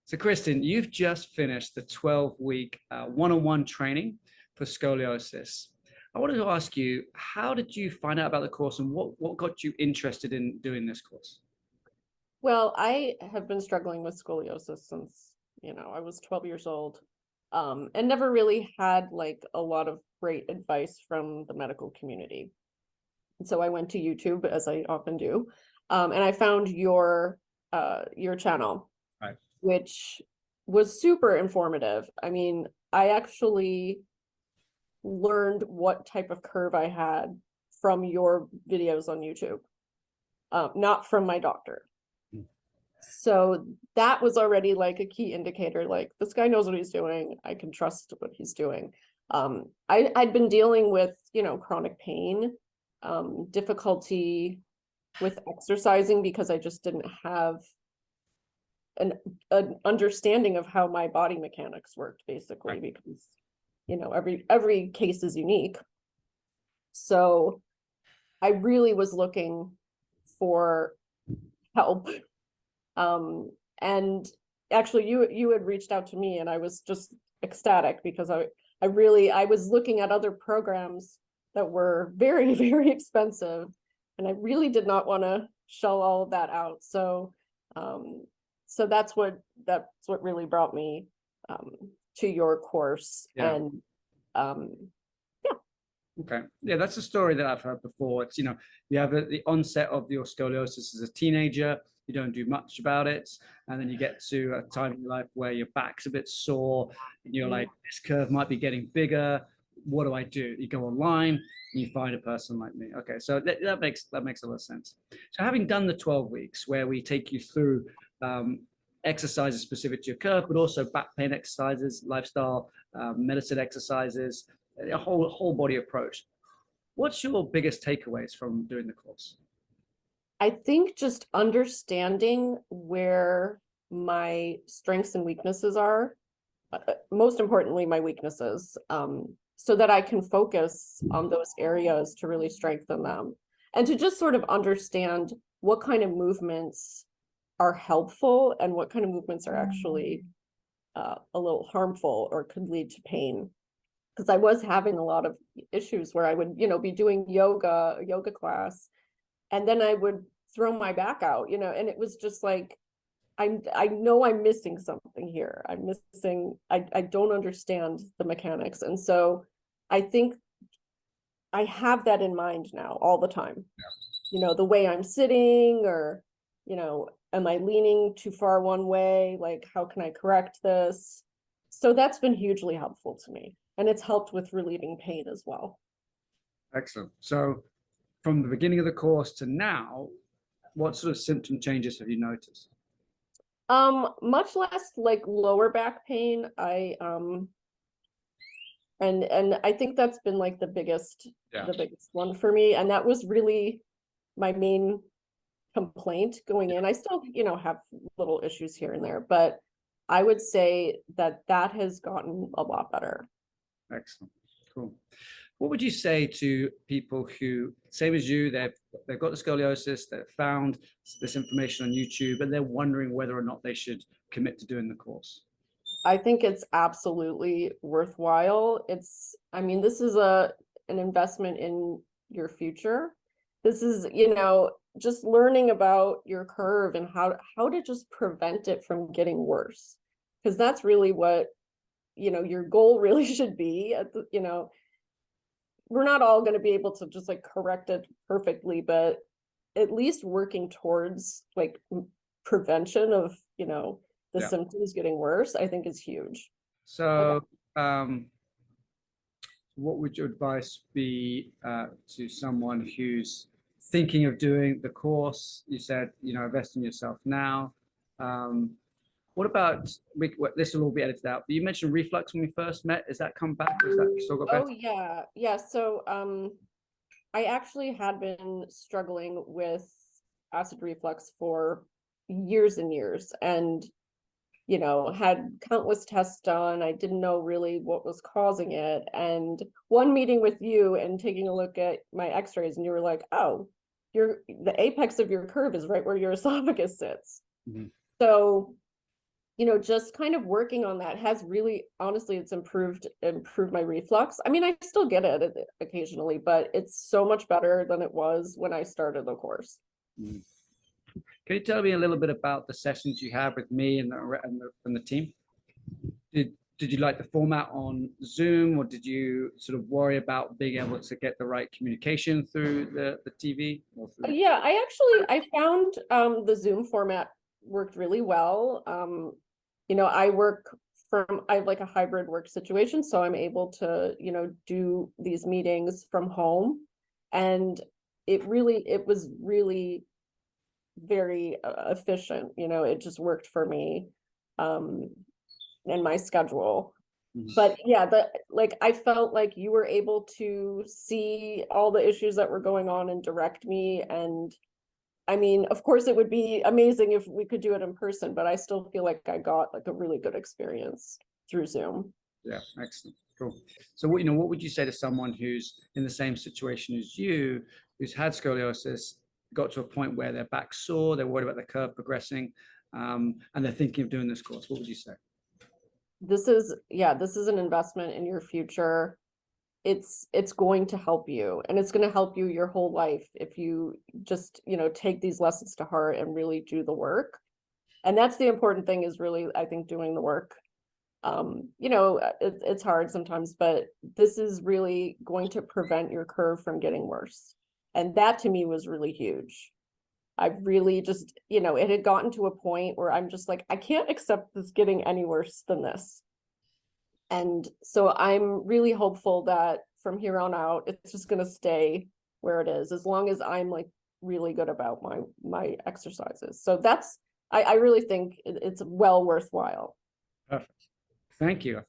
So Kristen, you've just finished the 12-week one-on-one training for scoliosis. I wanted to ask you, how did you find out about the course and what got you interested in doing this course? Well, I have been struggling with scoliosis since, I was 12 years old, and never really had like a lot of great advice from the medical community. And so I went to YouTube, as I often do, and I found your channel, Right. which was super informative. I mean, I actually learned what type of curve I had from your videos on YouTube, not from my doctor. So that was already like a key indicator, like this guy knows what he's doing. I can trust what he's doing. I'd been dealing with, chronic pain, difficulty with exercising because I just didn't have an understanding of how my body mechanics worked, basically, Right. because, every case is unique. So I really was looking for help. And actually you had reached out to me and I was just ecstatic because I was looking at other programs that were very, very expensive, and I really did not want to shell all of that out. So that's what really brought me to your course. Yeah. And Okay. Yeah, that's a story that I've heard before. It's, you have the onset of your scoliosis as a teenager, you don't do much about it, and then you get to a time in your life where your back's a bit sore, and you're like, this curve might be getting bigger. What do I do? You go online and you find a person like me. Okay, so that makes a lot of sense. So having done the 12 weeks where we take you through exercises specific to your curve, but also back pain exercises, lifestyle, medicine exercises, a whole body approach. What's your biggest takeaways from doing the course? I think just understanding where my strengths and weaknesses are, most importantly, my weaknesses, so that I can focus on those areas to really strengthen them, and to just sort of understand what kind of movements are helpful and what kind of movements are actually a little harmful or could lead to pain. Because I was having a lot of issues where I would, be doing a yoga class, and then I would throw my back out, and it was just like, I know I'm missing something here. I don't understand the mechanics. And so I think I have that in mind now all the time. Yeah. The way I'm sitting, or, am I leaning too far one way? Like, how can I correct this? So that's been hugely helpful to me. And it's helped with relieving pain as well. Excellent. So from the beginning of the course to now, what sort of symptom changes have you noticed? Much less like lower back pain. And I think that's been like the biggest one for me. And that was really my main complaint going in. I still, have little issues here and there, but I would say that has gotten a lot better. Excellent. Cool. What would you say to people who, same as you, they've got the scoliosis, they've found this information on YouTube, and they're wondering whether or not they should commit to doing the course? I think it's absolutely worthwhile. This is an investment in your future. This is, just learning about your curve and how to just prevent it from getting worse. Because that's really what, your goal really should be. We're not all going to be able to just like correct it perfectly, but at least working towards like prevention of, the symptoms getting worse, I think is huge. So, what would your advice be to someone who's thinking of doing the course? You said, invest in yourself now. What about, this will all be edited out, but you mentioned reflux when we first met. Has that come back? Has that still got better? Oh, yeah. Yeah. So I actually had been struggling with acid reflux for years and years, and, had countless tests done. I didn't know really what was causing it. And one meeting with you and taking a look at my x-rays, and you were like, oh, the apex of your curve is right where your esophagus sits. Mm-hmm. So, just kind of working on that has really, honestly, it's improved my reflux. I mean, I still get it occasionally, but it's so much better than it was when I started the course. Mm. Can you tell me a little bit about the sessions you have with me and the team? Did you like the format on Zoom, or did you sort of worry about being able to get the right communication through the TV? Yeah, I found the Zoom format worked really well. I have like a hybrid work situation, so I'm able to, do these meetings from home. And it was really very efficient, it just worked for me and my schedule. But yeah, I felt like you were able to see all the issues that were going on and direct me. And I mean, of course, it would be amazing if we could do it in person, but I still feel like I got like a really good experience through Zoom. Yeah, excellent. Cool. So what would you say to someone who's in the same situation as you, who's had scoliosis, got to a point where their back's sore, they're worried about their curve progressing, and they're thinking of doing this course? What would you say? This is an investment in your future. It's going to help you, and it's going to help you your whole life if you just, take these lessons to heart and really do the work. And that's the important thing, is really, I think, doing the work. It's hard sometimes, but this is really going to prevent your curve from getting worse. And that to me was really huge. I really just, it had gotten to a point where I'm just like, I can't accept this getting any worse than this. And so I'm really hopeful that from here on out, it's just going to stay where it is, as long as I'm like really good about my exercises. So I really think it's well worthwhile. Perfect. Thank you.